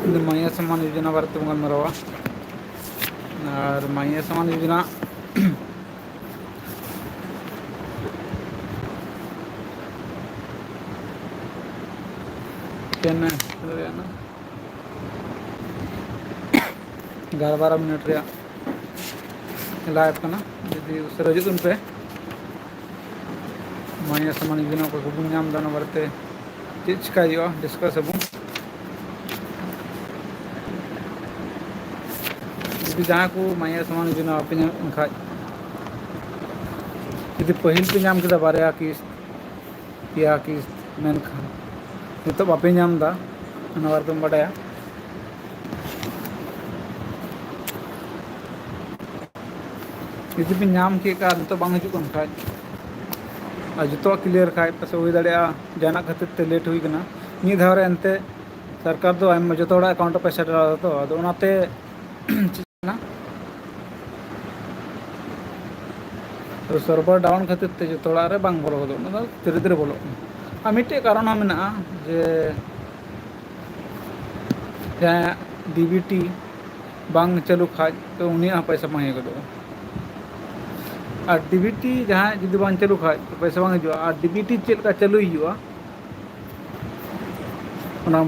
माया सम्मान योजना बारे में गलमारावा और माया सम्मान योजना केन 11-12 मिनट रे लाइव करना जी उससे हजून पे माया सम्मान योजना को बन नाम दाना बारे चेक चिका डिस्कस अब जी जहाँ को माया सम्मान योजना पे खा जी पहल पे नाम के बारे किस्त या किस्त मेनखान नित बापे नाम दा बारे में बाडा जी पे नाम के नित बांग हजुन खा जो क्लियर खाए पास हुई दाड़ा जाना खातिर ते लेट हुई कना नित धाव एनते सरकार दो जो अकाउंट पैसा डाला तो अदो ओनाते तो सर्वर डाउन खातिर ते जो रे बांग बोलो धीरे धीरे बोलो और मिट्टे कारण मेना जे डीबीटी बांग चालू खाज तो उन्हीं पैसा बांग गलो और डीबीटी जहाँ जुदी बांग चालू खाज तो पैसा बांग हजू और डीबीटी चेक का चालू हुआ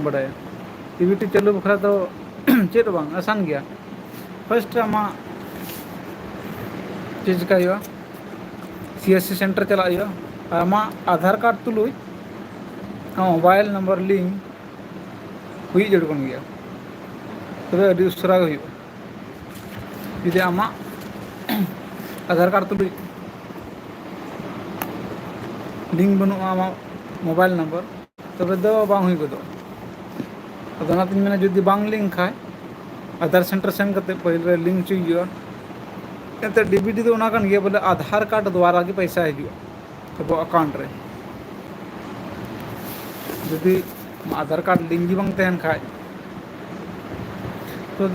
बड़ा डीबीटी चालू बखरा तो चेक बांग आसान गया फर्स्ट आमा चेक का हुआ सीएससी सेंटर चला आमा आधार कार्ड तुलुज मोबाइल नंबर लिंक हुई जरूर गया तब उसरा जुदी आमा आधार कार्ड तुलुज लिंक बनू आमा मोबाइल नंबर तब दो बांग हुई गदो अदनातिन मेना जुदी बांग लिंक खाए आधार सेंटर सेन करते पहले लिंक चुई एंते डीबीटी तो उना कान गया बोले आधार कार्ड द्वारा के पैसा हजू अब अकाउंट रे जुदी आधार कार्ड लिंक बांग तहन खाए तो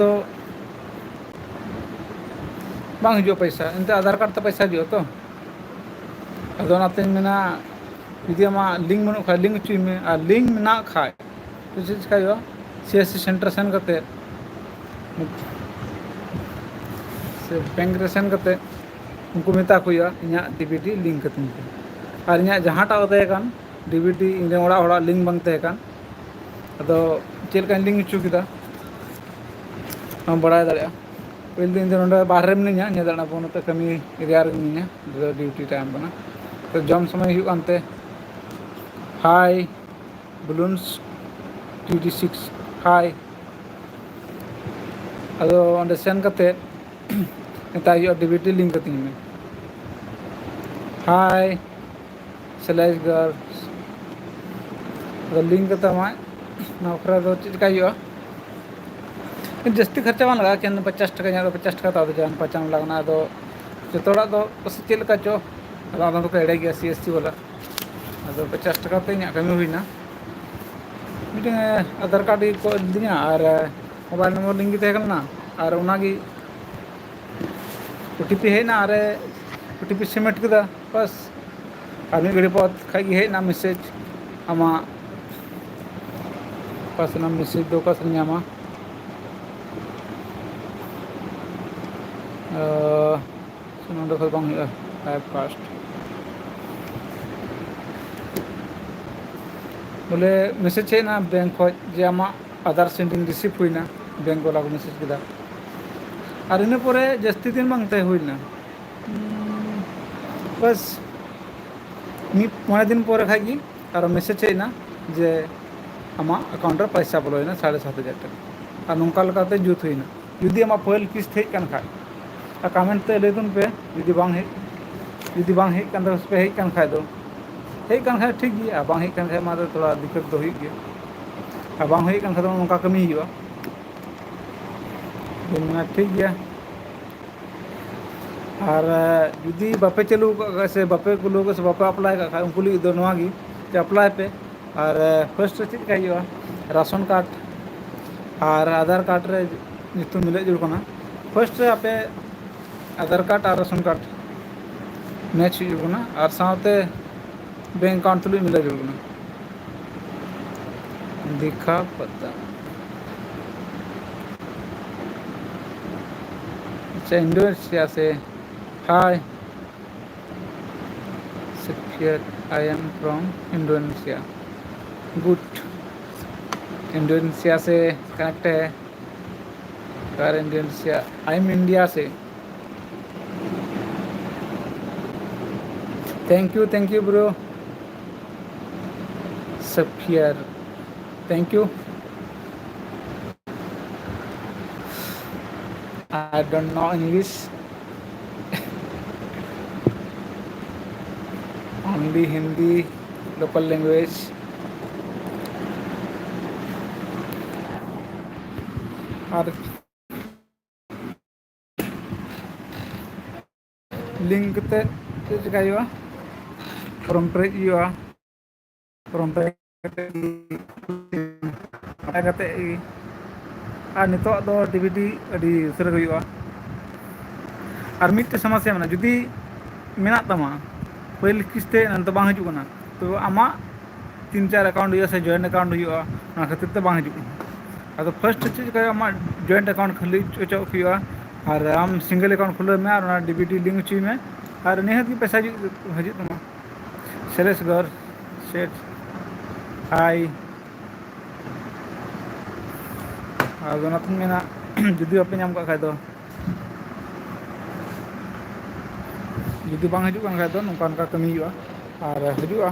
बांग हजू पैसा एंते आधार कार्ड तो पैसा हजू तो अदनातिन मेना जुदी आमा लिंक बनू खाए लिंक चुई में और लिंक ना खाए तो चीज का सीएससी सेंटर सेन करते से बैंक रे सेन करते उनको मेता को इन डीबीटी लिंक करते और इन जहाँटा तहकान डीबीटी इन ओड़ा लिंक बांग तहकान अदो चेलका लिंक चुकी हम बड़ा दाड़ा पहले दिन नोडे बाहर मिनिया दाड़ा नते कमी एरिया मिनिया ड्यूटी टाइम बना तो जम समय हुआनते हाई बलून्स 26 हाई अदो अंडे सेन करते नेता डीबीटी लिंक करती में हाई स्लैश गर्ल्स अदो लिंक करते हमारे नौकरा दो चीज का जस्ती खर्चा बन लगा कि 50 टका 50 टका तो जान पहचान लगना अदो जो दो चेल का चो अदो को एड़े गया सीएससी वाला अदो 50 टका ते कमी हुईना मिटे आधार कार्ड को दिना और मोबाइल नंबर लिंक तहकना और उनागी ओटीपी हेना और ओटीपी सबमिट किया बस और मिड घड़ी पद खाई हेना मैसेज आमा पासना मैसेज दो का नामा नोडे खो बांग हुआ लाइव कास्ट बोले मैसेज हेना बैंक खो जे आमा आधार सेंडिंग रिसीव हुईना बैंक वाला को मैसेज किया और इन पर जस्ती दिन बांगते हुईना बस मणे दिन पर खाई और मैसेज हेना जे आमा अकाउंट रे पैसा बोलोना 7,500 टका और नौका जुत हुईना जुदी आमा पहल किस्त हेकन खाए और कमेंट ते लेदुन पे जुदी बांग हेकन उस पे हेकन खाए दो हेकन खाए ठीक गया बांग हेकन खाए मा थोड़ा दिक्कत तो हुई गया और बांग हेकन खाए नौका कमी हुआ ठीक गया और जुदी बापे चालू से बापे को लोग से बापे अप्लाई का उनको लिए दो नवागी अप्लाई पे और फर्स्ट चेक का राशन कार्ड और आधार कार्ड रे नितुम मिले जुड़ कना फर्स्ट रे आपे आधार कार्ड और राशन कार्ड मैच जुड़ कना और साथे बैंक अकाउंट तुलुई मिले जुड़ कना दिखा पता अच्छा इंडोनेशिया से। हाय सफियर, I am from Indonesia. Good. Indonesia से कनेक्ट है। कर इंडोनेशिया, आई एम इंडिया से। थैंक यू ब्रो सफियर, thank you. I don't know English, only Hindi local language. और लिंक ते चिका हुआ, फॉर्म पेरेज हुआ, फॉर्म पेरेज कते और नितो दो डीवीडी अड़ी उसरे हुआ। और मिट्टे समस्या में जुदी मेना तमा पहले किस्ते नंत बांग हजु कना तो आमा 3-4 अकाउंट हुआ से जॉइंट अकाउंट हुआ ना खातिर ते बांग हजु कना। फर्स्ट चीज का आमा जॉइंट अकाउंट खुली चो हुआ और आम सिंगल अकाउंट खुले में और डीवीडी लिंक चुई में और निहत की पैसा हजु तमा। सेलेस घर सेट हाई और मेना जुदी बापे नाम का दो जुदी बांग हजु कान दो नोंका नोंका कमी हुआ और हजुआ।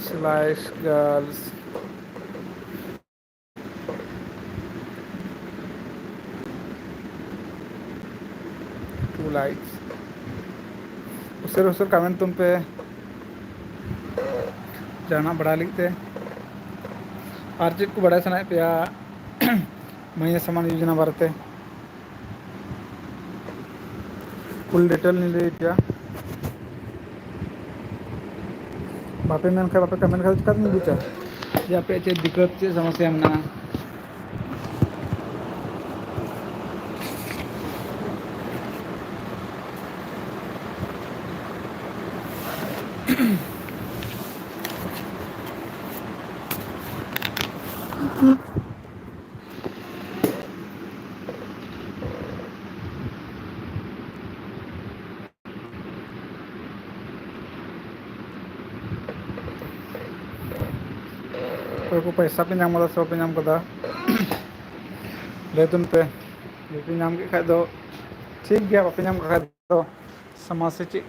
स्लाइस गर्ल्स टू लाइक्स उसे कमेंट तुम पे जाना बढ़ा लिखते और चेक को बड़ा सना पे महिला समान योजना बारते फुल डिटेल नहीं ले पे बापे मेन खा बापे कमेंट खा चिका बुझा या पे चे दिक्कत चे समस्या में को पैसा पे नाम सब पे नाम कदा ले तुम पे पे नाम के खाद ठीक गया बापे नाम का तो समाज से चे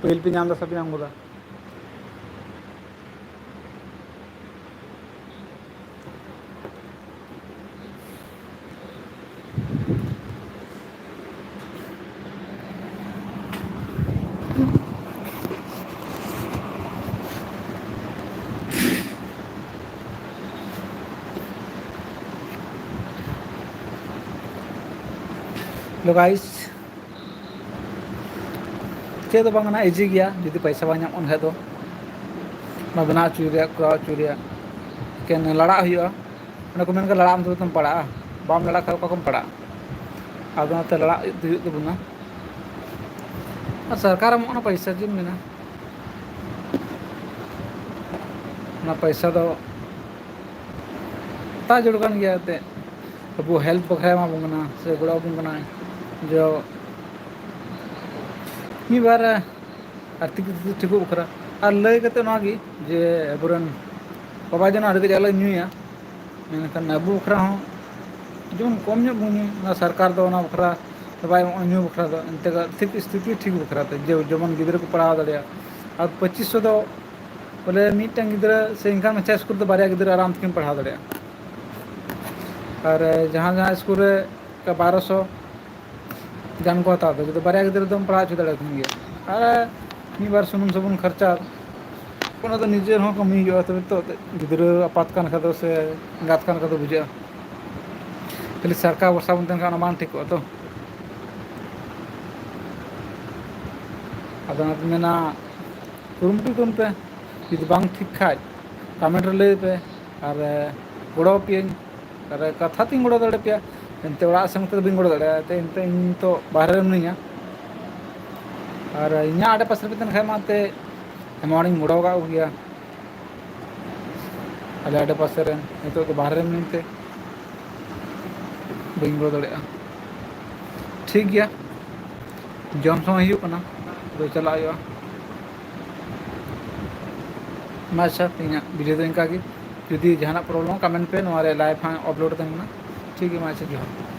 पहल पे नाम सब नाम कदा। लो गाइस चे तो बांगना इजी गया जुदी पैसा बां नाम खाद बना चुरिया करा चुरिया के लड़ा हुआ को मेन लड़ा तो तुम पड़ा बाम लड़ा खा कम पड़ा आदो लड़ा तबना और सरकार एमना पैसा जी मेना ना पैसा दो ता जरूर कान गया ते अब हेल्प बखरा मा बंगना से गड़ा बंगना जो मी बार आर्थिक ठीक बखरा और लय कते ना गी जे अबरन बाबा जन अड़के जाला न्यूया मेनखान अबू बखरा हो जो कम ना सरकार दो ना बखरा बाय न्यू बखरा दो इंते ठीक स्थिति ठीक बखरा ते जो जमन गिदर को पढ़ाव दड़िया और 2500 दो बोले मीटन गिदरा से इनका अच्छा स्कूल तो बारिया गिदरा आराम तक पढ़ाव दड़िया और जहाँ जहाँ स्कूल का 1200 जान को हता जो बारिया गिदरा दम पढ़ा चुदा गया और मी बार सुनुम सबुन खर्चा कोना तो निजे हो कमी हुआ तब तो गिदरा आपात कान खा से गात कान खा बुझा खाली सरकार वर्षा बन का मान ठीक तो अब मेना कुरुमुटु तुम पे जुदी बांग ठीक खाज कमेंट ले पे और गड़ो पे और कथा तीन गड़ो दड़े पे एनते ओड़ा सेन तो बिन गड़ो दड़े एनते इन तो बाहर मिनिया और इन्हें आड़े पास पे तन खाए माते हमारी मुड़ा होगा हो गया अले आड़े पास रे तो बाहर में मिलते बेंगलो दड़े ठीक गया जम समय हुआ तो चला अच्छा इन वीडियो तो इनका जुदी जहाँ प्रॉब्लम कमेंट पे लाइव हाँ अपलोड करना ठीक है अच्छा जोहार